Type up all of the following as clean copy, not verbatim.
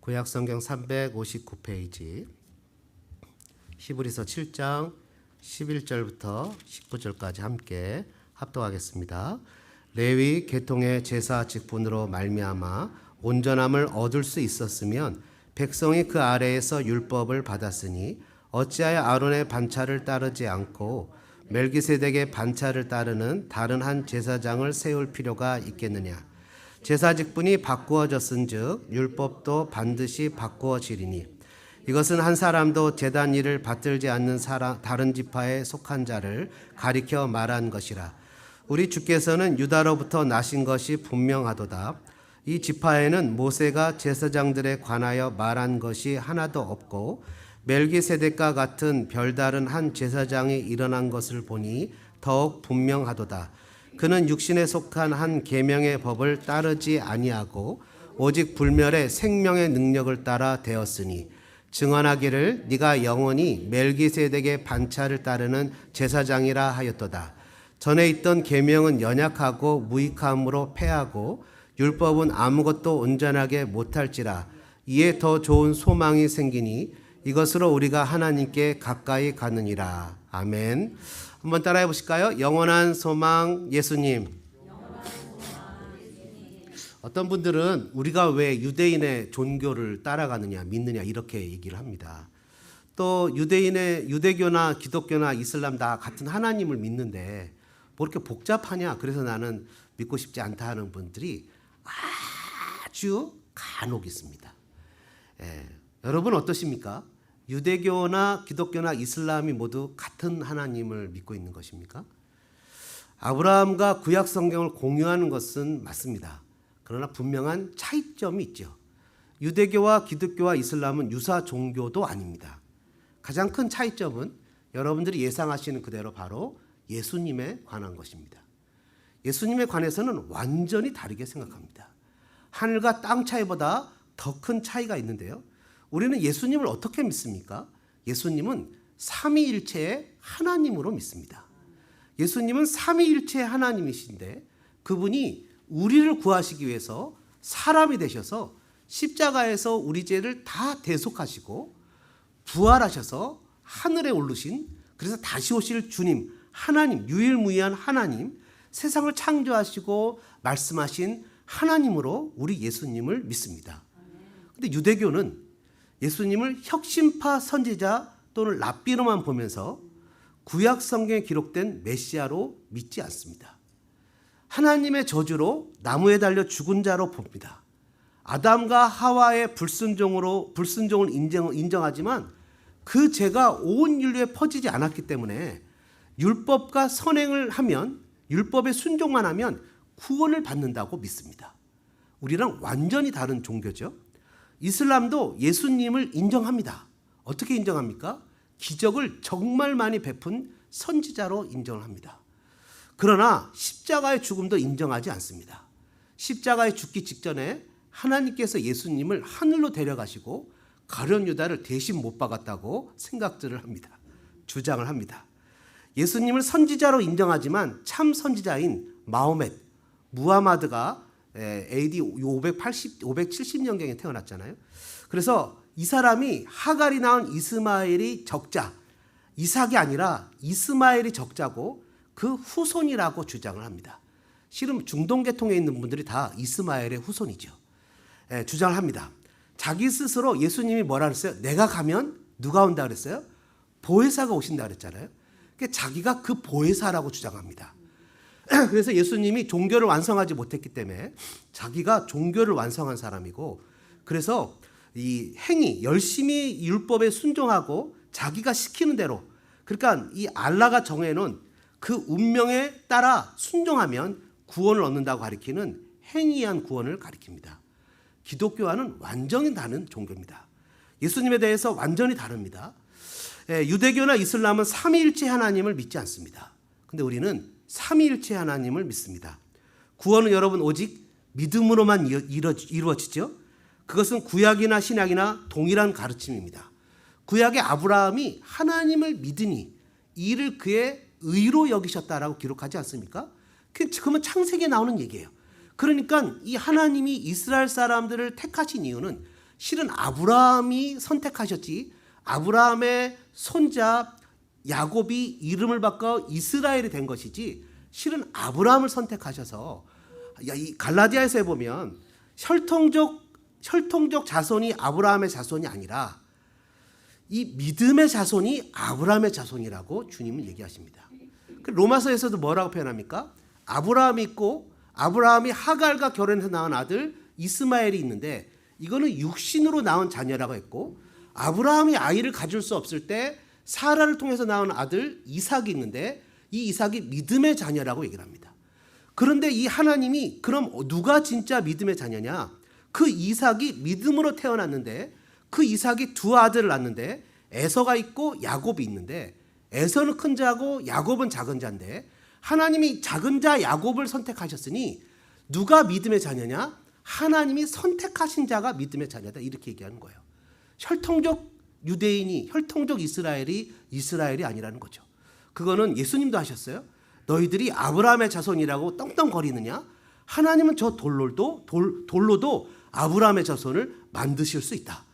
구약성경 359페이지 히브리서 7장 11절부터 19절까지 함께 합독하겠습니다. 레위 계통의 제사 직분으로 말미암아 온전함을 얻을 수 있었으면 백성이 그 아래에서 율법을 받았으니 어찌하여 아론의 반차를 따르지 않고 멜기세덱의 반차를 따르는 다른 한 제사장을 세울 필요가 있겠느냐. 제사 직분이 바꾸어졌은즉 율법도 반드시 바꾸어지리니 이것은 한 사람도 제단 일을 받들지 않는 다른 지파에 속한 자를 가리켜 말한 것이라. 우리 주께서는 유다로부터 나신 것이 분명하도다. 이 지파에는 모세가 제사장들에 관하여 말한 것이 하나도 없고 멜기세덱과 같은 별다른 한 제사장이 일어난 것을 보니 더욱 분명하도다. 그는 육신에 속한 한 계명의 법을 따르지 아니하고 오직 불멸의 생명의 능력을 따라 되었으니 증언하기를 네가 영원히 멜기세덱의 반차를 따르는 제사장이라 하였도다. 전에 있던 계명은 연약하고 무익함으로 패하고 율법은 아무것도 온전하게 못할지라. 이에 더 좋은 소망이 생기니 이것으로 우리가 하나님께 가까이 가느니라. 아멘. 한번 따라해 보실까요? 영원한 소망 예수님. 어떤 분들은 우리가 왜 유대인의 종교를 따라가느냐 믿느냐 이렇게 얘기를 합니다. 또 유대교나 기독교나 이슬람 다 같은 하나님을 믿는데 뭐 이렇게 복잡하냐, 그래서 나는 믿고 싶지 않다 하는 분들이 아주 간혹 있습니다. 여러분 어떠십니까? 유대교나 기독교나 이슬람이 모두 같은 하나님을 믿고 있는 것입니까? 아브라함과 구약 성경을 공유하는 것은 맞습니다. 그러나 분명한 차이점이 있죠. 유대교와 기독교와 이슬람은 유사 종교도 아닙니다. 가장 큰 차이점은 여러분들이 예상하시는 그대로 바로 예수님에 관한 것입니다. 예수님에 관해서는 완전히 다르게 생각합니다. 하늘과 땅 차이보다 더 큰 차이가 있는데요. 우리는 예수님을 어떻게 믿습니까? 예수님은 삼위일체의 하나님으로 믿습니다. 예수님은 삼위일체의 하나님이신데 그분이 우리를 구하시기 위해서 사람이 되셔서 십자가에서 우리 죄를 다 대속하시고 부활하셔서 하늘에 오르신, 그래서 다시 오실 주님, 하나님, 유일무이한 하나님, 세상을 창조하시고 말씀하신 하나님으로 우리 예수님을 믿습니다. 근데 유대교는 예수님을 혁신파 선지자 또는 랍비로만 보면서 구약 성경에 기록된 메시아로 믿지 않습니다. 하나님의 저주로 나무에 달려 죽은 자로 봅니다. 아담과 하와의 불순종을 인정하지만 그 죄가 온 인류에 퍼지지 않았기 때문에 율법과 선행을 하면, 율법에 순종만 하면 구원을 받는다고 믿습니다. 우리랑 완전히 다른 종교죠. 이슬람도 예수님을 인정합니다. 어떻게 인정합니까? 기적을 정말 많이 베푼 선지자로 인정을 합니다. 그러나 십자가의 죽음도 인정하지 않습니다. 십자가에 죽기 직전에 하나님께서 예수님을 하늘로 데려가시고 가룟 유다를 대신 못 박았다고 생각들을 합니다. 주장을 합니다. 예수님을 선지자로 인정하지만 참 선지자인 마호멧, 무하마드가 AD 570년경에 태어났잖아요. 그래서 이 사람이 하갈이 낳은 이스마엘이 적자, 이삭이 아니라 이스마엘이 적자고 그 후손이라고 주장을 합니다. 실은 중동 계통에 있는 분들이 다 이스마엘의 후손이죠. 주장을 합니다. 자기 스스로 예수님이 뭐라 그랬어요? 내가 가면 누가 온다 그랬어요? 보혜사가 오신다 그랬잖아요. 그러니까 자기가 그 보혜사라고 주장합니다. 그래서 예수님이 종교를 완성하지 못했기 때문에 자기가 종교를 완성한 사람이고, 그래서 이 행위, 열심히 율법에 순종하고 자기가 시키는 대로, 그러니까 이 알라가 정해놓은 그 운명에 따라 순종하면 구원을 얻는다고 가리키는 행위한 구원을 가리킵니다. 기독교와는 완전히 다른 종교입니다. 예수님에 대해서 완전히 다릅니다. 유대교나 이슬람은 삼위일체 하나님을 믿지 않습니다. 근데 우리는 삼위일체 하나님을 믿습니다. 구원은 여러분 오직 믿음으로만 이루어지죠. 그것은 구약이나 신약이나 동일한 가르침입니다. 구약의 아브라함이 하나님을 믿으니 이를 그의 의로 여기셨다라고 기록하지 않습니까? 그러면 창세기에 나오는 얘기예요. 그러니까 이 하나님이 이스라엘 사람들을 택하신 이유는 실은 아브라함이 선택하셨지 아브라함의 손자 야곱이 이름을 바꿔 이스라엘이 된 것이지 실은 아브라함을 선택하셔서 이 갈라디아에서 보면 혈통적 자손이 아브라함의 자손이 아니라 이 믿음의 자손이 아브라함의 자손이라고 주님은 얘기하십니다. 로마서에서도 뭐라고 표현합니까? 아브라함이 있고 아브라함이 하갈과 결혼해서 낳은 아들 이스마엘이 있는데 이거는 육신으로 낳은 자녀라고 했고 아브라함이 아이를 가질 수 없을 때 사라를 통해서 낳은 아들 이삭이 있는데 이 이삭이 믿음의 자녀라고 얘기를 합니다. 그런데 이 하나님이 그럼 누가 진짜 믿음의 자녀냐? 그 이삭이 믿음으로 태어났는데 그 이삭이 두 아들을 낳는데 에서가 있고 야곱이 있는데 에서는 큰 자고 야곱은 작은 자인데 하나님이 작은 자 야곱을 선택하셨으니 누가 믿음의 자녀냐? 하나님이 선택하신 자가 믿음의 자녀다 이렇게 얘기하는 거예요. 혈통적 유대인이 혈통적 이스라엘이 아니라는 거죠. 그거는 예수님도 하셨어요. 너희들이 아브라함의 자손이라고 떵떵거리느냐? 하나님은 저 돌로도 아브라함의 자손을 만드실 수 있다.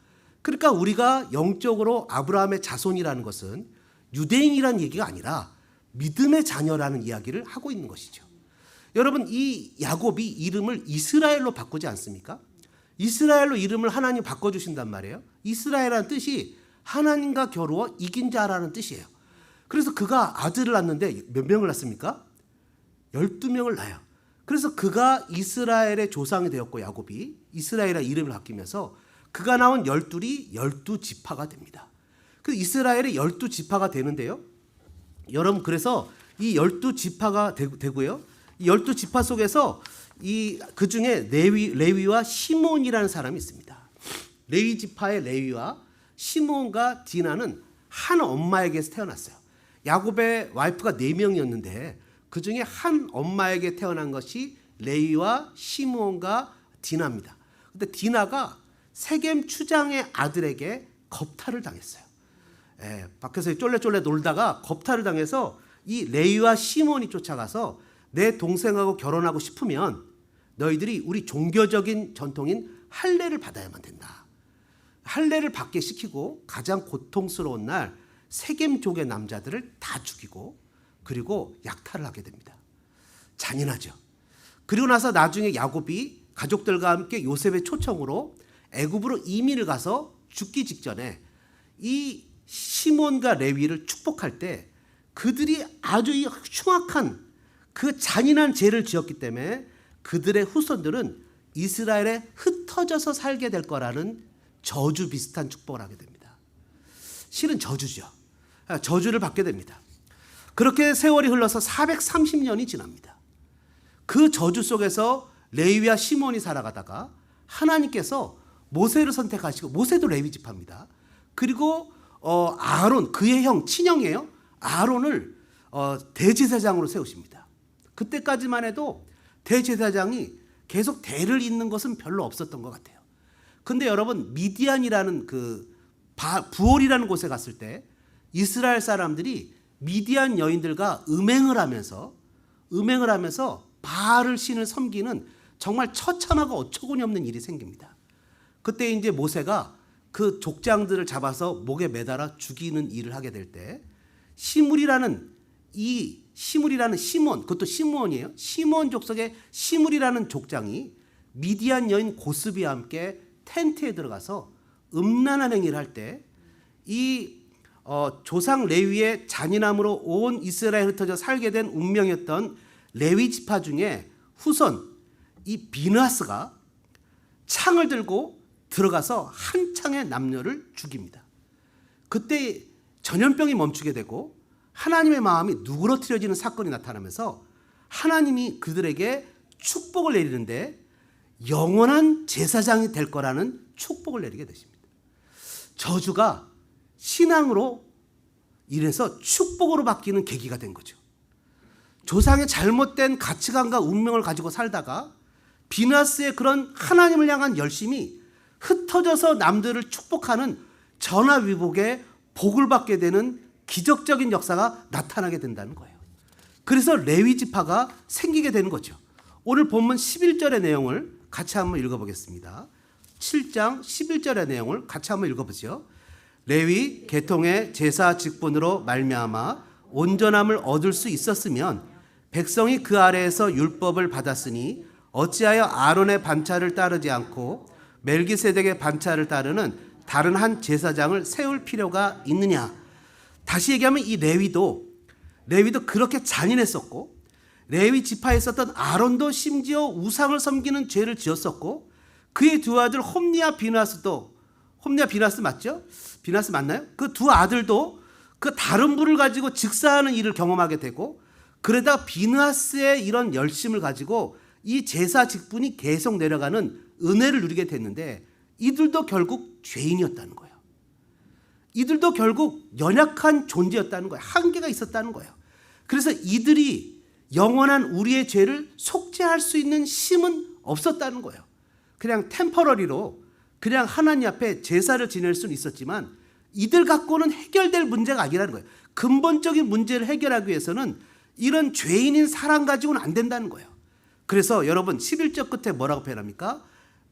그러니까 우리가 영적으로 아브라함의 자손이라는 것은 유대인이라는 얘기가 아니라 믿음의 자녀라는 이야기를 하고 있는 것이죠. 여러분 이 야곱이 이름을 이스라엘로 바꾸지 않습니까? 이스라엘로 이름을 하나님 바꿔주신단 말이에요. 이스라엘이라는 뜻이 하나님과 겨루어 이긴 자라는 뜻이에요. 그래서 그가 아들을 낳는데 몇 명을 낳습니까? 12명을 낳아요. 그래서 그가 이스라엘의 조상이 되었고 야곱이 이스라엘이라는 이름을 바뀌면서 그가 낳은 12이 12지파가 됩니다. 그 이스라엘의 12지파가 되는데요. 여러분 그래서 이 12지파가 되고요. 이 12지파 속에서 그 중에 레위와 시몬이라는 사람이 있습니다. 레위 지파의 레위와 시몬과 디나는 한 엄마에게서 태어났어요. 야곱의 와이프가 4명이었는데 그 중에 한 엄마에게 태어난 것이 레위와 시몬과 디나입니다. 근데 디나가 세겜 추장의 아들에게 겁탈을 당했어요. 밖에서 쫄래쫄래 놀다가 겁탈을 당해서 이 레위와 시몬이 쫓아가서 내 동생하고 결혼하고 싶으면 너희들이 우리 종교적인 전통인 할례를 받아야만 된다. 할례를 받게 시키고 가장 고통스러운 날 세겜족의 남자들을 다 죽이고 그리고 약탈을 하게 됩니다. 잔인하죠. 그리고 나서 나중에 야곱이 가족들과 함께 요셉의 초청으로 애굽으로 이민을 가서 죽기 직전에 이 시몬과 레위를 축복할 때 그들이 아주 흉악한 그 잔인한 죄를 지었기 때문에 그들의 후손들은 이스라엘에 흩어져서 살게 될 거라는 저주 비슷한 축복을 하게 됩니다. 실은 저주죠. 저주를 받게 됩니다. 그렇게 세월이 흘러서 430년이 지납니다. 그 저주 속에서 레위와 시몬이 살아가다가 하나님께서 모세를 선택하시고 모세도 레위 지파입니다. 그리고 아론 그의 친형이에요. 아론을 대제사장으로 세우십니다. 그때까지만 해도 대제사장이 계속 대를 잇는 것은 별로 없었던 것 같아요. 근데 여러분 미디안이라는 부올이라는 곳에 갔을 때 이스라엘 사람들이 미디안 여인들과 음행을 하면서 바알 신을 섬기는 정말 처참하고 어처구니 없는 일이 생깁니다. 그때 이제 모세가 그 족장들을 잡아서 목에 매달아 죽이는 일을 하게 될 때 시므리라는 시몬, 그것도 시므온이에요. 시므온 족속의 시므리라는 족장이 미디안 여인 고스비와 함께 텐트에 들어가서 음란한 행위를 할 때 이 조상 레위의 잔인함으로 온 이스라엘에 흩어져 살게 된 운명이었던 레위 지파 중에 후손 이 비느하스가 창을 들고 들어가서 한 창의 남녀를 죽입니다. 그때 전염병이 멈추게 되고 하나님의 마음이 누그러뜨려지는 사건이 나타나면서 하나님이 그들에게 축복을 내리는데 영원한 제사장이 될 거라는 축복을 내리게 되십니다. 저주가 신앙으로 이래서 축복으로 바뀌는 계기가 된 거죠. 조상의 잘못된 가치관과 운명을 가지고 살다가 비느하스의 그런 하나님을 향한 열심이 흩어져서 남들을 축복하는 전화위복의 복을 받게 되는 기적적인 역사가 나타나게 된다는 거예요. 그래서 레위 지파가 생기게 되는 거죠. 오늘 본문 11절의 내용을 같이 한번 읽어보겠습니다. 7장 11절의 내용을 같이 한번 읽어보죠. 레위 계통의 제사 직분으로 말미암아 온전함을 얻을 수 있었으면 백성이 그 아래에서 율법을 받았으니 어찌하여 아론의 반차를 따르지 않고 멜기세덱의 반차를 따르는 다른 한 제사장을 세울 필요가 있느냐. 다시 얘기하면 이 레위도 그렇게 잔인했었고, 레위 지파에 있었던 아론도 심지어 우상을 섬기는 죄를 지었었고, 그의 두 아들 홈니와 비나스 맞죠? 비나스 맞나요? 그 두 아들도 그 다른 불을 가지고 직사하는 일을 경험하게 되고, 그러다 비나스의 이런 열심을 가지고 이 제사 직분이 계속 내려가는 은혜를 누리게 됐는데, 이들도 결국 죄인이었다는 거예요. 이들도 결국 연약한 존재였다는 거예요. 한계가 있었다는 거예요. 그래서 이들이 영원한 우리의 죄를 속죄할 수 있는 힘은 없었다는 거예요. 그냥 템퍼러리로 그냥 하나님 앞에 제사를 지낼 수는 있었지만 이들 갖고는 해결될 문제가 아니라는 거예요. 근본적인 문제를 해결하기 위해서는 이런 죄인인 사람 가지고는 안 된다는 거예요. 그래서 여러분 11절 끝에 뭐라고 표현합니까?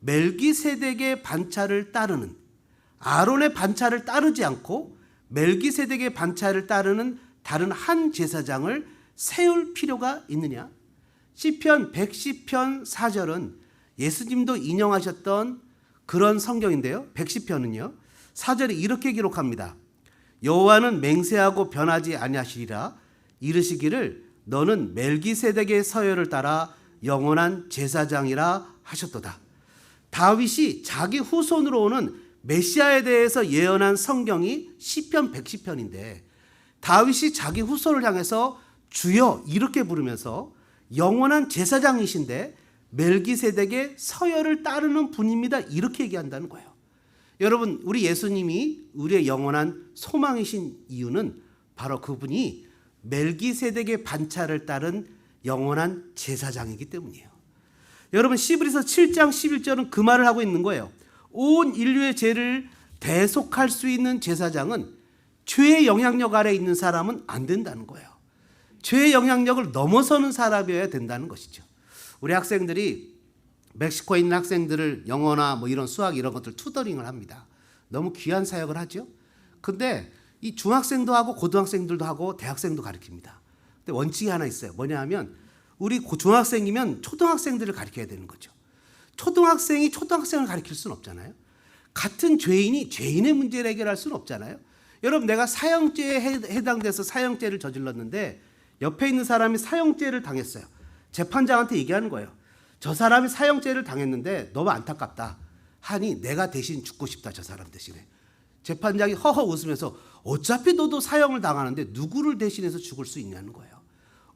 멜기세덱의 반차를 따르는, 아론의 반차를 따르지 않고 멜기세덱의 반차를 따르는 다른 한 제사장을 세울 필요가 있느냐? 시편 110편 4절은 예수님도 인용하셨던 그런 성경인데요. 110편은요. 4절에 이렇게 기록합니다. 여호와는 맹세하고 변하지 아니하시리라. 이르시기를 너는 멜기세덱의 서열을 따라 영원한 제사장이라 하셨도다. 다윗이 자기 후손으로 오는 메시아에 대해서 예언한 성경이 시편 110편인데, 다윗이 자기 후손을 향해서 주여 이렇게 부르면서 영원한 제사장이신데 멜기세덱의 서열을 따르는 분입니다. 이렇게 얘기한다는 거예요. 여러분, 우리 예수님이 우리의 영원한 소망이신 이유는 바로 그분이 멜기세덱의 반차를 따른 영원한 제사장이기 때문이에요. 여러분, 시브리서 7장 11절은 그 말을 하고 있는 거예요. 온 인류의 죄를 대속할 수 있는 제사장은 죄의 영향력 아래 있는 사람은 안 된다는 거예요. 죄의 영향력을 넘어서는 사람이어야 된다는 것이죠. 우리 학생들이 멕시코에 있는 학생들을 영어나 뭐 이런 수학 이런 것들 투더링을 합니다. 너무 귀한 사역을 하죠. 근데 이 중학생도 하고 고등학생들도 하고 대학생도 가르칩니다. 근데 원칙이 하나 있어요. 뭐냐 하면 우리 중학생이면 초등학생들을 가르쳐야 되는 거죠. 초등학생이 초등학생을 가르칠 수는 없잖아요. 같은 죄인이 죄인의 문제를 해결할 수는 없잖아요. 여러분, 내가 사형죄에 해당돼서 사형죄를 저질렀는데 옆에 있는 사람이 사형죄를 당했어요. 재판장한테 얘기하는 거예요. 저 사람이 사형죄를 당했는데 너무 안타깝다 하니 내가 대신 죽고 싶다, 저 사람 대신에. 재판장이 허허 웃으면서 어차피 너도 사형을 당하는데 누구를 대신해서 죽을 수 있냐는 거예요.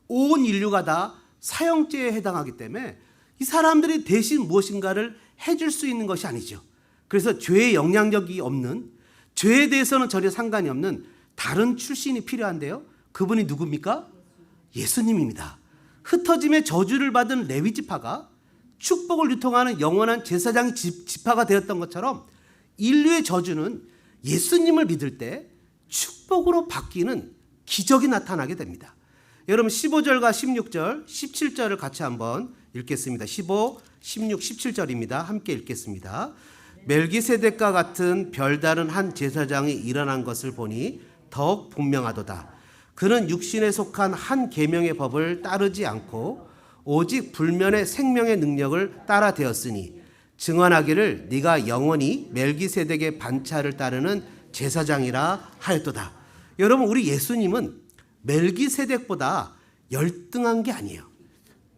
온 인류가 다 사형죄에 해당하기 때문에 이 사람들이 대신 무엇인가를 해줄 수 있는 것이 아니죠. 그래서 죄의 영향력이 없는, 죄에 대해서는 전혀 상관이 없는 다른 출신이 필요한데요. 그분이 누굽니까? 예수님입니다. 흩어짐의 저주를 받은 레위 지파가 축복을 유통하는 영원한 제사장 지파가 되었던 것처럼 인류의 저주는 예수님을 믿을 때 축복으로 바뀌는 기적이 나타나게 됩니다. 여러분 15절과 16절, 17절을 같이 한번 읽겠습니다. 15, 16, 17절입니다. 함께 읽겠습니다. 멜기세덱과 같은 별다른 한 제사장이 일어난 것을 보니 더욱 분명하도다. 그는 육신에 속한 한 계명의 법을 따르지 않고 오직 불면의 생명의 능력을 따라 되었으니 증언하기를 네가 영원히 멜기세덱의 반차를 따르는 제사장이라 하였도다. 여러분, 우리 예수님은 멜기세덱보다 열등한 게 아니에요.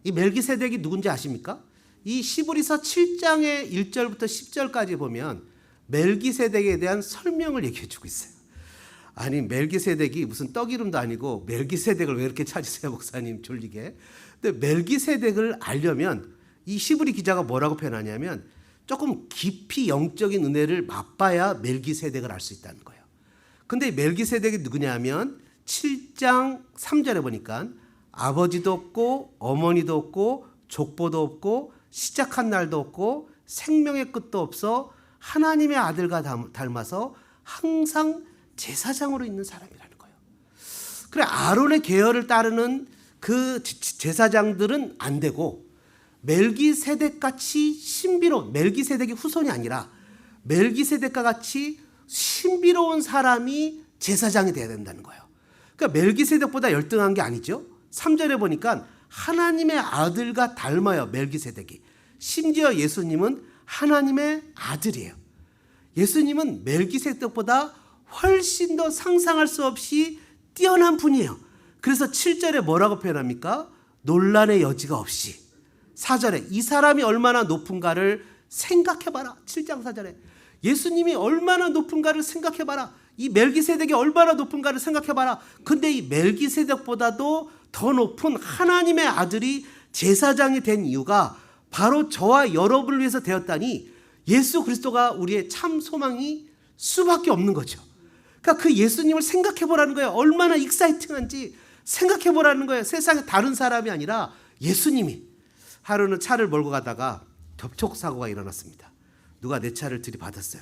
이 멜기세덱이 누군지 아십니까? 이 시브리서 7장의 1절부터 10절까지 보면 멜기세덱에 대한 설명을 얘기해 주고 있어요. 아니, 멜기세덱이 무슨 떡이름도 아니고 멜기세덱을 왜 이렇게 찾으세요, 목사님 졸리게. 근데 멜기세덱을 알려면 이 시브리 기자가 뭐라고 표현하냐면 조금 깊이 영적인 은혜를 맛봐야 멜기세덱을 알 수 있다는 거예요. 근데 멜기세덱이 누구냐 하면 7장 3절에 보니까 아버지도 없고 어머니도 없고 족보도 없고 시작한 날도 없고 생명의 끝도 없어 하나님의 아들과 닮아서 항상 제사장으로 있는 사람이라는 거예요. 그래, 아론의 계열을 따르는 그 제사장들은 안 되고 멜기세덱같이 신비로운, 멜기세덱의 후손이 아니라 멜기세덱과 같이 신비로운 사람이 제사장이 돼야 된다는 거예요. 그러니까 멜기세덱보다 열등한 게 아니죠. 3절에 보니까 하나님의 아들과 닮아요, 멜기세덱이. 심지어 예수님은 하나님의 아들이에요. 예수님은 멜기세덱보다 훨씬 더 상상할 수 없이 뛰어난 분이에요. 그래서 7절에 뭐라고 표현합니까? 논란의 여지가 없이. 4절에 이 사람이 얼마나 높은가를 생각해봐라. 7장 4절에 예수님이 얼마나 높은가를 생각해봐라. 이 멜기세덱이 얼마나 높은가를 생각해봐라. 근데 이 멜기세덱보다도 더 높은 하나님의 아들이 제사장이 된 이유가 바로 저와 여러분을 위해서 되었다니, 예수 그리스도가 우리의 참 소망이 수밖에 없는 거죠. 그러니까 그 예수님을 생각해보라는 거예요. 얼마나 익사이팅한지 생각해보라는 거예요. 세상에 다른 사람이 아니라 예수님이. 하루는 차를 몰고 가다가 접촉사고가 일어났습니다. 누가 내 차를 들이받았어요.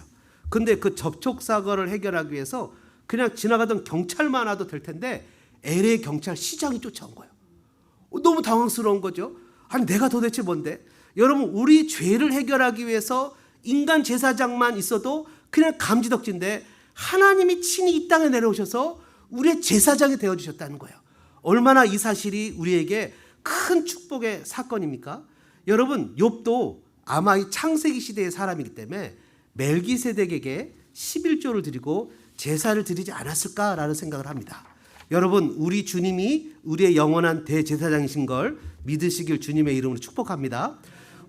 근데 그 접촉사고를 해결하기 위해서 그냥 지나가던 경찰만 와도 될 텐데 LA 경찰시장이 쫓아온 거예요. 너무 당황스러운 거죠. 아니 내가 도대체 뭔데? 여러분, 우리 죄를 해결하기 위해서 인간 제사장만 있어도 그냥 감지덕지인데 하나님이 친히 이 땅에 내려오셔서 우리의 제사장이 되어주셨다는 거예요. 얼마나 이 사실이 우리에게 큰 축복의 사건입니까? 여러분, 욥도 아마 이 창세기 시대의 사람이기 때문에 멜기세덱에게 11조를 드리고 제사를 드리지 않았을까라는 생각을 합니다. 여러분, 우리 주님이 우리의 영원한 대제사장이신 걸 믿으시길 주님의 이름으로 축복합니다.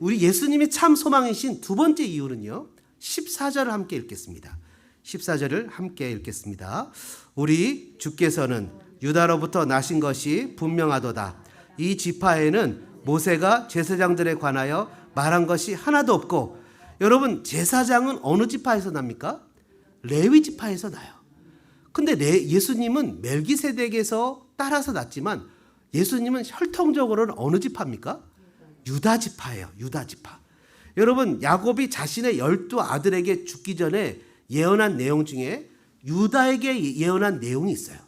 우리 예수님이 참 소망이신 두 번째 이유는요, 14절을 함께 읽겠습니다. 14절을 함께 읽겠습니다. 우리 주께서는 유다로부터 나신 것이 분명하도다. 이 지파에는 모세가 제사장들에 관하여 말한 것이 하나도 없고. 여러분, 제사장은 어느 지파에서 납니까? 레위 지파에서 나요. 근데 예수님은 멜기세덱에서 따라서 났지만 예수님은 혈통적으로는 어느 지파입니까? 유다 지파예요. 유다 지파. 여러분, 야곱이 자신의 12 아들에게 죽기 전에 예언한 내용 중에 유다에게 예언한 내용이 있어요.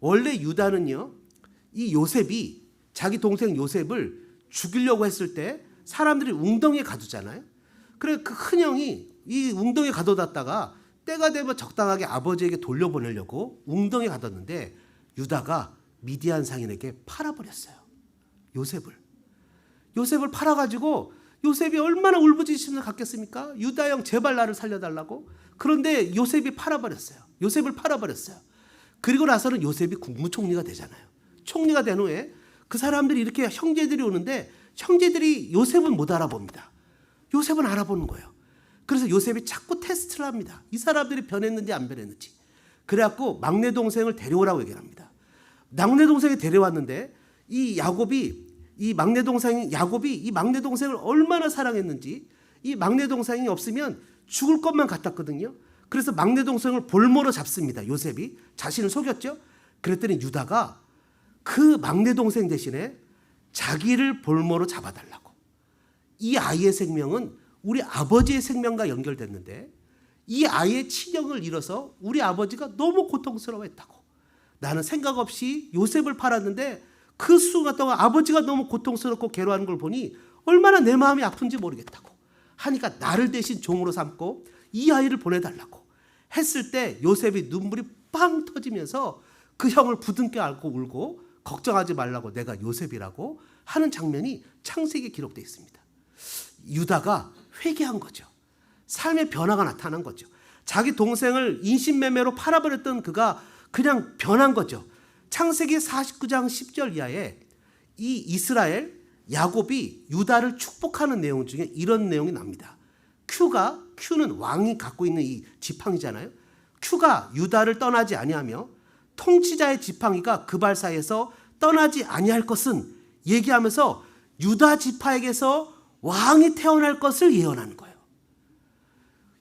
원래 유다는요, 이 요셉이 자기 동생 요셉을 죽이려고 했을 때 사람들이 웅덩이에 가두잖아요. 그래 그 큰형이 이 웅덩이에 가둬놨다가 때가 되면 적당하게 아버지에게 돌려보내려고 웅덩이에 가뒀는데 유다가 미디안 상인에게 팔아버렸어요. 요셉을 팔아가지고 요셉이 얼마나 울부짖음을 갖겠습니까? 유다 형 제발 나를 살려달라고. 그런데 요셉을 팔아버렸어요. 그리고 나서는 요셉이 국무총리가 되잖아요. 총리가 된 후에 그 사람들이 이렇게 형제들이 오는데 형제들이 요셉은 못 알아봅니다. 요셉은 알아보는 거예요. 그래서 요셉이 자꾸 테스트를 합니다. 이 사람들이 변했는지 안 변했는지. 그래갖고 막내 동생을 데려오라고 얘기를 합니다. 막내 동생이 데려왔는데 이 막내 야곱이 이 막내 동생을 얼마나 사랑했는지, 이 막내 동생이 없으면 죽을 것만 같았거든요. 그래서 막내 동생을 볼모로 잡습니다. 요셉이 자신을 속였죠. 그랬더니 유다가 그 막내 동생 대신에 자기를 볼모로 잡아달라고. 이 아이의 생명은 우리 아버지의 생명과 연결됐는데 이 아이의 친형을 잃어서 우리 아버지가 너무 고통스러워했다고. 나는 생각 없이 요셉을 팔았는데 그 수가 동안 아버지가 너무 고통스럽고 괴로워하는 걸 보니 얼마나 내 마음이 아픈지 모르겠다고 하니까 나를 대신 종으로 삼고 이 아이를 보내달라고 했을 때 요셉이 눈물이 빵 터지면서 그 형을 부둥켜 안고 울고 걱정하지 말라고 내가 요셉이라고 하는 장면이 창세기에 기록되어 있습니다. 유다가 회개한 거죠. 삶의 변화가 나타난 거죠. 자기 동생을 인신매매로 팔아버렸던 그가 그냥 변한 거죠. 창세기 49장 10절 이하에 이 이스라엘 야곱이 유다를 축복하는 내용 중에 이런 내용이 납니다. 큐는 왕이 갖고 있는 이 지팡이잖아요. 큐가 유다를 떠나지 아니하며 통치자의 지팡이가 그 발 사이에서 떠나지 아니할 것은 얘기하면서 유다 지파에게서 왕이 태어날 것을 예언하는 거예요.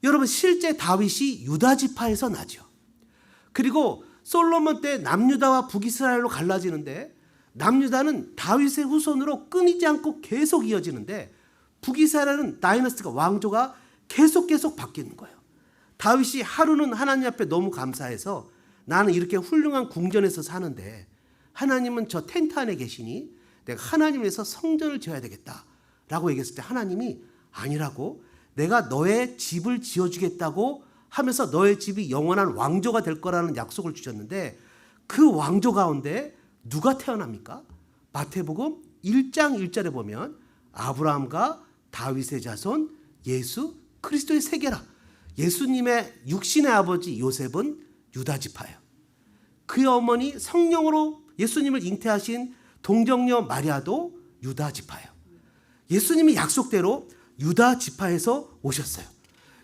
여러분, 실제 다윗이 유다 지파에서 나죠. 그리고 솔로몬 때 남유다와 북이스라엘로 갈라지는데 남유다는 다윗의 후손으로 끊이지 않고 계속 이어지는데 북이스라엘은 다이너스티가 왕조가 계속 바뀌는 거예요. 다윗이 하루는 하나님 앞에 너무 감사해서 나는 이렇게 훌륭한 궁전에서 사는데 하나님은 저 텐트 안에 계시니 내가 하나님 위해서 성전을 지어야 되겠다 라고 얘기했을 때 하나님이 아니라고, 내가 너의 집을 지어주겠다고 하면서 너의 집이 영원한 왕조가 될 거라는 약속을 주셨는데, 그 왕조 가운데 누가 태어납니까? 마태복음 1장 1절에 보면 아브라함과 다윗의 자손 예수 그리스도의 세계라. 예수님의 육신의 아버지 요셉은 유다 지파예요. 그의 어머니 성령으로 예수님을 잉태하신 동정녀 마리아도 유다 지파예요. 예수님이 약속대로 유다 지파에서 오셨어요.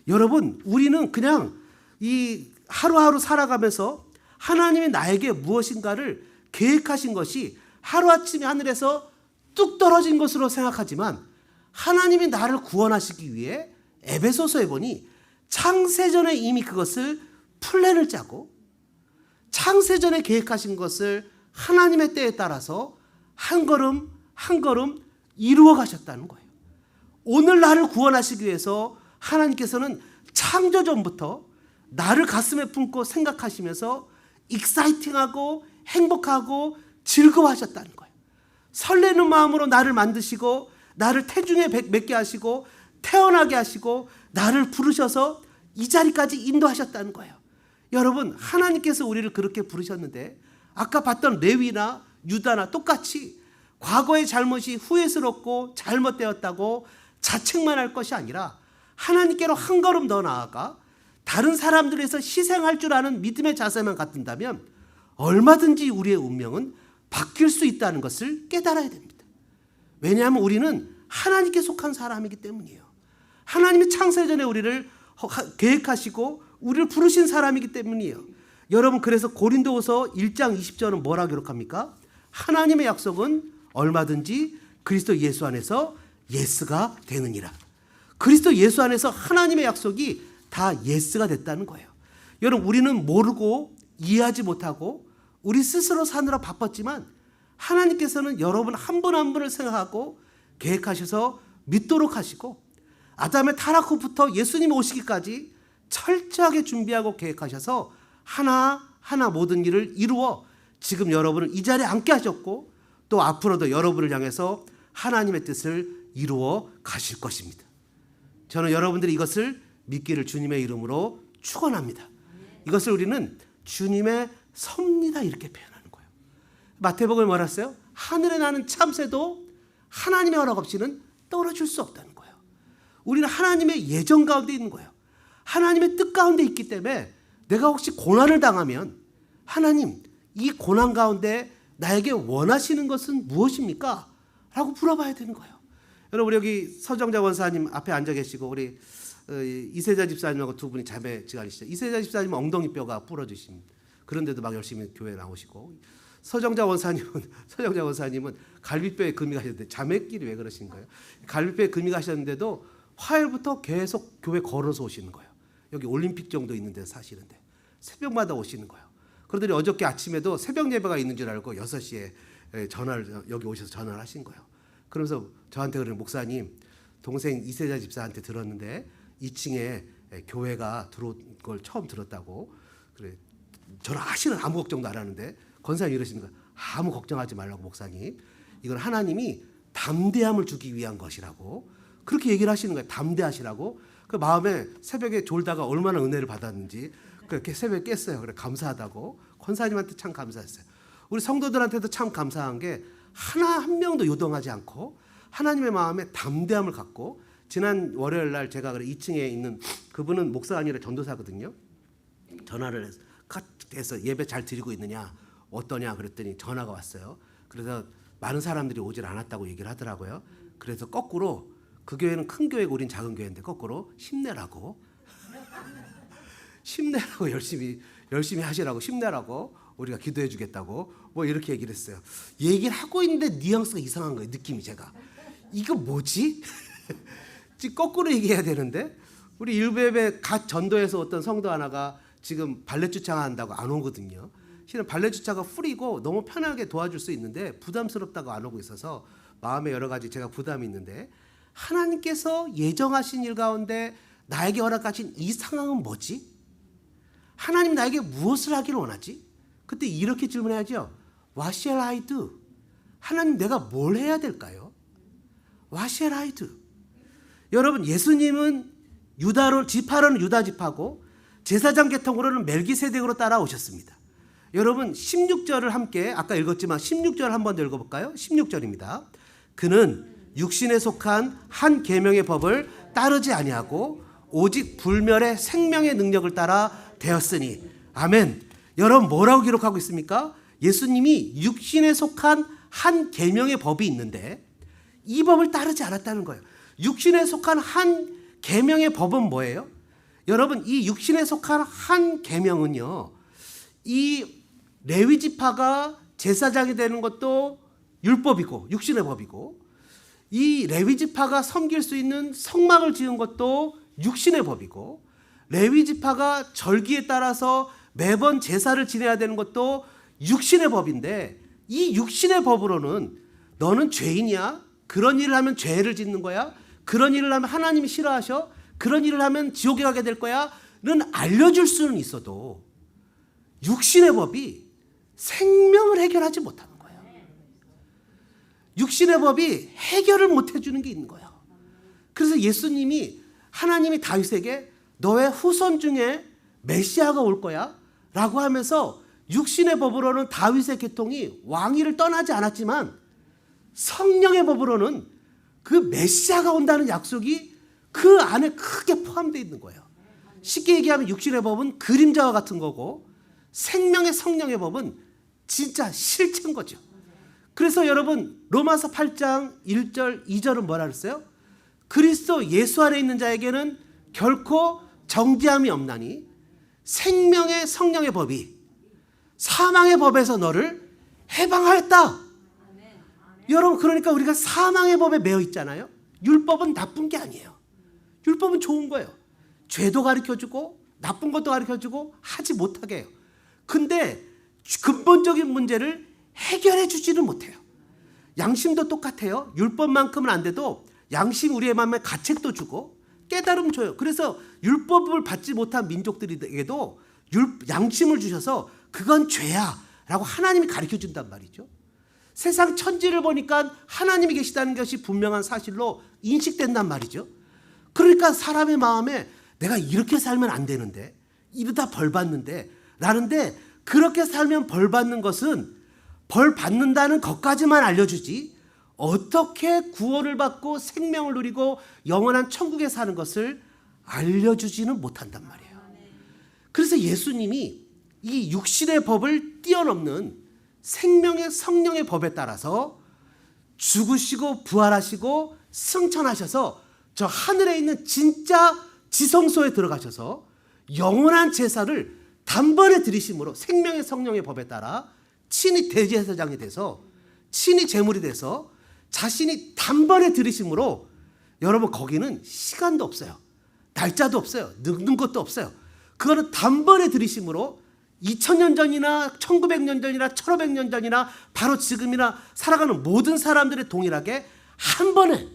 여러분, 우리는 그냥 이 하루하루 살아가면서 하나님이 나에게 무엇인가를 계획하신 것이 하루아침에 하늘에서 뚝 떨어진 것으로 생각하지만, 하나님이 나를 구원하시기 위해 에베소서에 보니 창세전에 이미 그것을 플랜을 짜고 창세전에 계획하신 것을 하나님의 때에 따라서 한 걸음 한 걸음 이루어 가셨다는 거예요. 오늘 나를 구원하시기 위해서 하나님께서는 창조전부터 나를 가슴에 품고 생각하시면서 익사이팅하고 행복하고 즐거워하셨다는 거예요. 설레는 마음으로 나를 만드시고 나를 태중에 맺게 하시고 태어나게 하시고 나를 부르셔서 이 자리까지 인도하셨다는 거예요. 여러분, 하나님께서 우리를 그렇게 부르셨는데 아까 봤던 레위나 유다나 똑같이 과거의 잘못이 후회스럽고 잘못되었다고 자책만 할 것이 아니라 하나님께로 한 걸음 더 나아가 다른 사람들에서 희생할 줄 아는 믿음의 자세만 갖춘다면 얼마든지 우리의 운명은 바뀔 수 있다는 것을 깨달아야 됩니다. 왜냐하면 우리는 하나님께 속한 사람이기 때문이에요. 하나님이 창세전에 우리를 계획하시고 우리를 부르신 사람이기 때문이에요. 여러분, 그래서 고린도후서 1장 20절은 뭐라 기록합니까? 하나님의 약속은 얼마든지 그리스도 예수 안에서 예스가 되느니라. 그리스도 예수 안에서 하나님의 약속이 다 예스가 됐다는 거예요. 여러분, 우리는 모르고 이해하지 못하고 우리 스스로 사느라 바빴지만 하나님께서는 여러분 한 분 한 분을 생각하고 계획하셔서 믿도록 하시고 아담의 타락 후부터 예수님이 오시기까지 철저하게 준비하고 계획하셔서 하나하나 모든 일을 이루어 지금 여러분을 이 자리에 앉게 하셨고 또 앞으로도 여러분을 향해서 하나님의 뜻을 이루어 가실 것입니다. 저는 여러분들이 이것을 믿기를 주님의 이름으로 축원합니다. 이것을 우리는 주님의 섭니다 이렇게 표현하는 거예요. 마태복음에 뭐라 했어요? 하늘에 나는 참새도 하나님의 허락 없이는 떨어질 수 없다는 거예요. 우리는 하나님의 예정 가운데 있는 거예요. 하나님의 뜻 가운데 있기 때문에 내가 혹시 고난을 당하면 하나님, 이 고난 가운데 나에게 원하시는 것은 무엇입니까? 라고 물어봐야 되는 거예요. 여러분, 우리 여기 서정자 원사님 앞에 앉아 계시고 우리 이세자 집사님하고 두 분이 자매지간이시죠. 이세자 집사님은 엉덩이뼈가 부러지신, 그런데도 막 열심히 교회 나오시고, 서정자 원사님은 갈비뼈에 금이 가셨는데, 자매끼리 왜 그러신 거예요? 갈비뼈에 금이 가셨는데도 화요일부터 계속 교회 걸어서 오시는 거예요. 여기 올림픽 정도 있는데 사시는데 새벽마다 오시는 거예요. 그러더니 어저께 아침에도 새벽 예배가 있는 줄 알고 6시에 전화를, 여기 오셔서 전화를 하신 거예요. 그러면서 저한테 그러는, 목사님, 동생 이세자 집사한테 들었는데 2층에 교회가 들어온 걸 처음 들었다고. 그래, 저는 사실은 아무 걱정도 안 하는데 권사님 이러시는 거예요. 아무 걱정하지 말라고, 목사님. 이건 하나님이 담대함을 주기 위한 것이라고 그렇게 얘기를 하시는 거예요. 담대하시라고. 그 마음에 새벽에 졸다가 얼마나 은혜를 받았는지 그렇게 새벽에 깼어요. 그래, 감사하다고. 권사님한테 참 감사했어요. 우리 성도들한테도 참 감사한 게 하나 한 명도 요동하지 않고 하나님의 마음에 담대함을 갖고, 지난 월요일 날 제가 2층에 있는 그분은 목사가 아니라 전도사거든요. 전화를 해서 예배 잘 드리고 있느냐, 어떠냐 그랬더니 전화가 왔어요. 그래서 많은 사람들이 오질 않았다고 얘기를 하더라고요. 그래서 거꾸로, 그 교회는 큰 교회고 우린 작은 교회인데 거꾸로 힘내라고 열심히 하시라고, 힘내라고, 우리가 기도해 주겠다고 뭐 이렇게 얘기를 했어요. 얘기를 하고 있는데 뉘앙스가 이상한 거예요. 느낌이, 제가 이거 뭐지? 지금 거꾸로 얘기해야 되는데, 우리 일부 예배 갓 전도해서 어떤 성도 하나가 지금 발렛 주차한다고 안 오거든요. 실은 발렛 주차가 풀이고 너무 편하게 도와줄 수 있는데 부담스럽다고 안 오고 있어서 마음에 여러 가지 제가 부담이 있는데, 하나님께서 예정하신 일 가운데 나에게 허락하신 이 상황은 뭐지? 하나님 나에게 무엇을 하기를 원하지? 그때 이렇게 질문해야죠. What shall I do? 하나님, 내가 뭘 해야 될까요? What shall I do? 여러분, 예수님은 지파로는 유다 지파고 제사장 계통으로는 멜기세덱으로 따라오셨습니다. 여러분 16절을 함께 아까 읽었지만 16절 한번 더 읽어볼까요? 16절입니다. 그는 육신에 속한 한 계명의 법을 따르지 아니하고 오직 불멸의 생명의 능력을 따라 되었으니. 아멘. 여러분 뭐라고 기록하고 있습니까? 예수님이 육신에 속한 한 계명의 법이 있는데 이 법을 따르지 않았다는 거예요. 육신에 속한 한 계명의 법은 뭐예요? 여러분 이 육신에 속한 한 계명은요, 이 레위 지파가 제사장이 되는 것도 율법이고 육신의 법이고, 이 레위 지파가 섬길 수 있는 성막을 지은 것도 육신의 법이고, 레위 지파가 절기에 따라서 매번 제사를 지내야 되는 것도 육신의 법인데, 이 육신의 법으로는 너는 죄인이야, 그런 일을 하면 죄를 짓는 거야, 그런 일을 하면 하나님이 싫어하셔, 그런 일을 하면 지옥에 가게 될 거야는 알려줄 수는 있어도 육신의 법이 생명을 해결하지 못하는 거예요. 육신의 법이 해결을 못 해주는 게 있는 거예요. 그래서 예수님이, 하나님이 다윗에게 너의 후손 중에 메시아가 올 거야 라고 하면서 육신의 법으로는 다윗의 계통이 왕위를 떠나지 않았지만 성령의 법으로는 그 메시아가 온다는 약속이 그 안에 크게 포함되어 있는 거예요. 쉽게 얘기하면 육신의 법은 그림자와 같은 거고 생명의 성령의 법은 진짜 실체인 거죠. 그래서 여러분 로마서 8장 1절 2절은 뭐라 그랬어요? 그리스도 예수 안에 있는 자에게는 결코 정죄함이 없나니 생명의 성령의 법이 사망의 법에서 너를 해방하였다. 여러분 그러니까 우리가 사망의 법에 매여 있잖아요. 율법은 나쁜 게 아니에요. 율법은 좋은 거예요. 죄도 가르쳐주고 나쁜 것도 가르쳐주고 하지 못하게 해요. 근데 근본적인 문제를 해결해 주지는 못해요. 양심도 똑같아요. 율법만큼은 안 돼도 양심 우리의 마음에 가책도 주고 깨달음 줘요. 그래서 율법을 받지 못한 민족들에게도 양심을 주셔서 그건 죄야 라고 하나님이 가르쳐 준단 말이죠. 세상 천지를 보니까 하나님이 계시다는 것이 분명한 사실로 인식된단 말이죠. 그러니까 사람의 마음에 내가 이렇게 살면 안 되는데, 이러다 벌 받는데 라는데, 그렇게 살면 벌 받는 것은 벌 받는다는 것까지만 알려주지 어떻게 구원을 받고 생명을 누리고 영원한 천국에 사는 것을 알려주지는 못한단 말이에요. 그래서 예수님이 이 육신의 법을 뛰어넘는 생명의 성령의 법에 따라서 죽으시고 부활하시고 승천하셔서 저 하늘에 있는 진짜 지성소에 들어가셔서 영원한 제사를 단번에 드리심으로 생명의 성령의 법에 따라 친히 대제사장이 돼서 친히 제물이 돼서 자신이 단번에 드리심으로, 여러분 거기는 시간도 없어요. 날짜도 없어요. 늙는 것도 없어요. 그거는 단번에 드리심으로 2000년 전이나 1900년 전이나 1500년 전이나 바로 지금이나 살아가는 모든 사람들이 동일하게 한 번에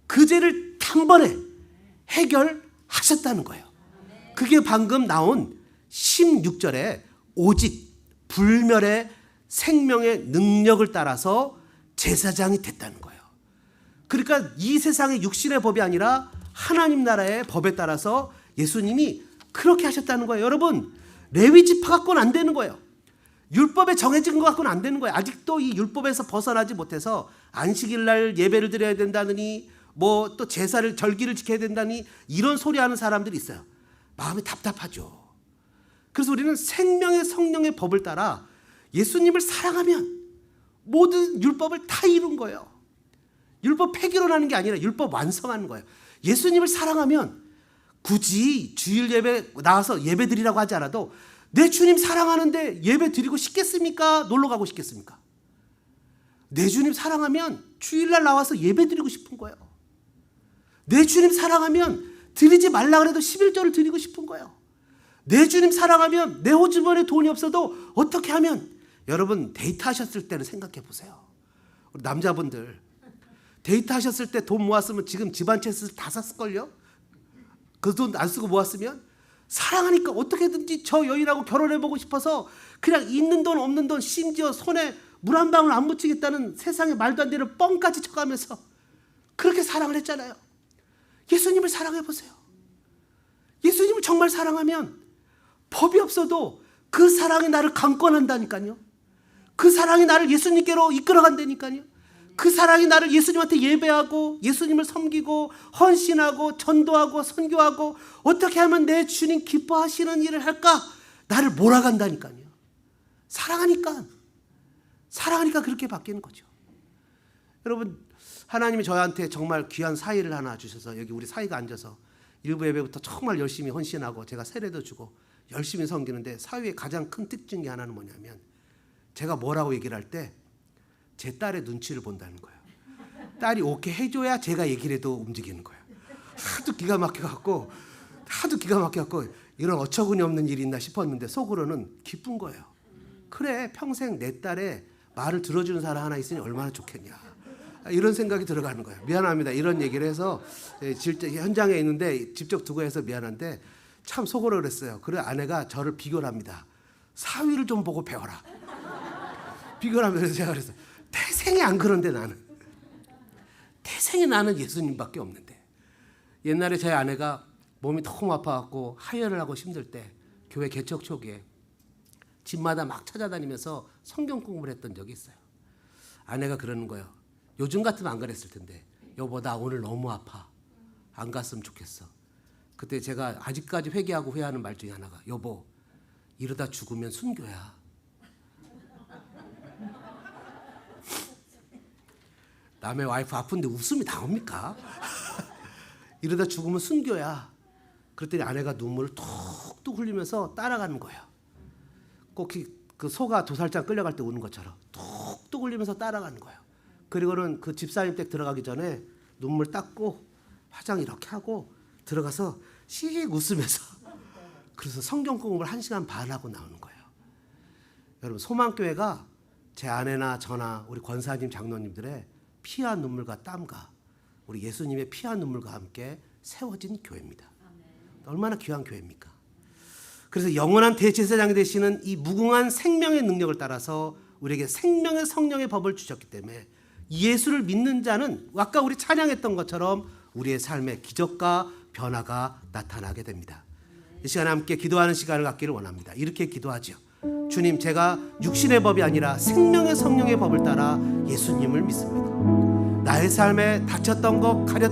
그 죄를 단번에 해결하셨다는 거예요. 그게 방금 나온 16절에 오직 불멸의 생명의 능력을 따라서 제사장이 됐다는 거예요. 그러니까 이 세상의 육신의 법이 아니라 하나님 나라의 법에 따라서 예수님이 그렇게 하셨다는 거예요. 여러분 레위 지파 갖고는 안 되는 거예요. 율법에 정해진 것 갖고는 안 되는 거예요. 아직도 이 율법에서 벗어나지 못해서 안식일 날 예배를 드려야 된다느니 뭐 또 제사를 절기를 지켜야 된다니 이런 소리 하는 사람들이 있어요. 마음이 답답하죠. 그래서 우리는 생명의 성령의 법을 따라 예수님을 사랑하면 모든 율법을 다 이룬 거예요. 율법 폐기론하는 게 아니라 율법 완성하는 거예요. 예수님을 사랑하면 굳이 주일 예배 나와서 예배 드리라고 하지 않아도 내 주님 사랑하는데 예배 드리고 싶겠습니까? 놀러 가고 싶겠습니까? 내 주님 사랑하면 주일날 나와서 예배 드리고 싶은 거예요. 내 주님 사랑하면 드리지 말라 그래도 11절을 드리고 싶은 거예요. 내 주님 사랑하면 내 호주머니에 돈이 없어도 어떻게 하면, 여러분 데이트하셨을 때는 생각해 보세요. 우리 남자분들 데이트하셨을 때 돈 모았으면 지금 집 한 채 다 샀을걸요? 그 돈 안 쓰고 모았으면 사랑하니까 어떻게든지 저 여인하고 결혼해보고 싶어서 그냥 있는 돈 없는 돈 심지어 손에 물 한 방울 안 묻히겠다는 세상에 말도 안 되는 뻥까지 쳐가면서 그렇게 사랑을 했잖아요. 예수님을 사랑해 보세요. 예수님을 정말 사랑하면 법이 없어도 그 사랑이 나를 강권한다니까요. 그 사랑이 나를 예수님께로 이끌어간다니까요. 그 사랑이 나를 예수님한테 예배하고 예수님을 섬기고 헌신하고 전도하고 선교하고 어떻게 하면 내 주님 기뻐하시는 일을 할까? 나를 몰아간다니까요. 사랑하니까 그렇게 바뀌는 거죠. 여러분, 하나님이 저한테 정말 귀한 사의를 하나 주셔서 여기 우리 사이가 앉아서 일부 예배부터 정말 열심히 헌신하고 제가 세례도 주고 열심히 섬기는데 사위의 가장 큰 특징이 하나는 뭐냐면 제가 뭐라고 얘기를 할 때 제 딸의 눈치를 본다는 거예요. 딸이 오케이 해줘야 제가 얘기를 해도 움직이는 거예요. 하도 기가 막혀갖고 이런 어처구니 없는 일이 있나 싶었는데 속으로는 기쁜 거예요. 그래, 평생 내 딸의 말을 들어주는 사람 하나 있으니 얼마나 좋겠냐, 이런 생각이 들어가는 거예요. 미안합니다. 이런 얘기를 해서 현장에 있는데 직접 두고 해서 미안한데 참 속으로 그랬어요. 그래, 아내가 저를 비교를 합니다. 사위를 좀 보고 배워라. 비교를 하면서 제가 그랬어요. 태생이 안 그런데 태생이 나는 예수님밖에 없는데. 옛날에 제 아내가 몸이 너무 아파갖고 하혈을 하고 힘들 때 교회 개척 초기에 집마다 막 찾아다니면서 성경 공부를 했던 적이 있어요. 아내가 그러는 거예요. 요즘 같으면 안 그랬을 텐데, 여보 나 오늘 너무 아파, 안 갔으면 좋겠어. 그때 제가 아직까지 회개하고 후회하는 말 중에 하나가, 여보 이러다 죽으면 순교야. 남의 와이프 아픈데 웃음이 나옵니까? 이러다 죽으면 순교야. 그랬더니 아내가 눈물을 툭툭 흘리면서 따라가는 거예요. 꼭 그 소가 도살장 끌려갈 때 우는 것처럼 툭툭 흘리면서 따라가는 거예요. 그리고는 그 집사님 댁 들어가기 전에 눈물 닦고 화장 이렇게 하고 들어가서 씩 웃으면서 그래서 성경 공부를 1시간 반 하고 나오는 거예요. 여러분, 소망교회가 제 아내나 저나 우리 권사님 장로님들의 피와 눈물과 땀과 우리 예수님의 피와 눈물과 함께 세워진 교회입니다. 얼마나 귀한 교회입니까? 그래서 영원한 대제사장이 되시는 이 무궁한 생명의 능력을 따라서 우리에게 생명의 성령의 법을 주셨기 때문에 예수를 믿는 자는 아까 우리 찬양했던 것처럼 우리의 삶에 기적과 변화가 나타나게 됩니다. 이 시간에 함께 기도하는 시간을 갖기를 원합니다. 이렇게 기도하죠. 주님, 제가 육신의 법이 아니라 생명의 성령의 법을 따라 예수님을 믿습니다. 나의 삶에 다쳤던 것, 가렸던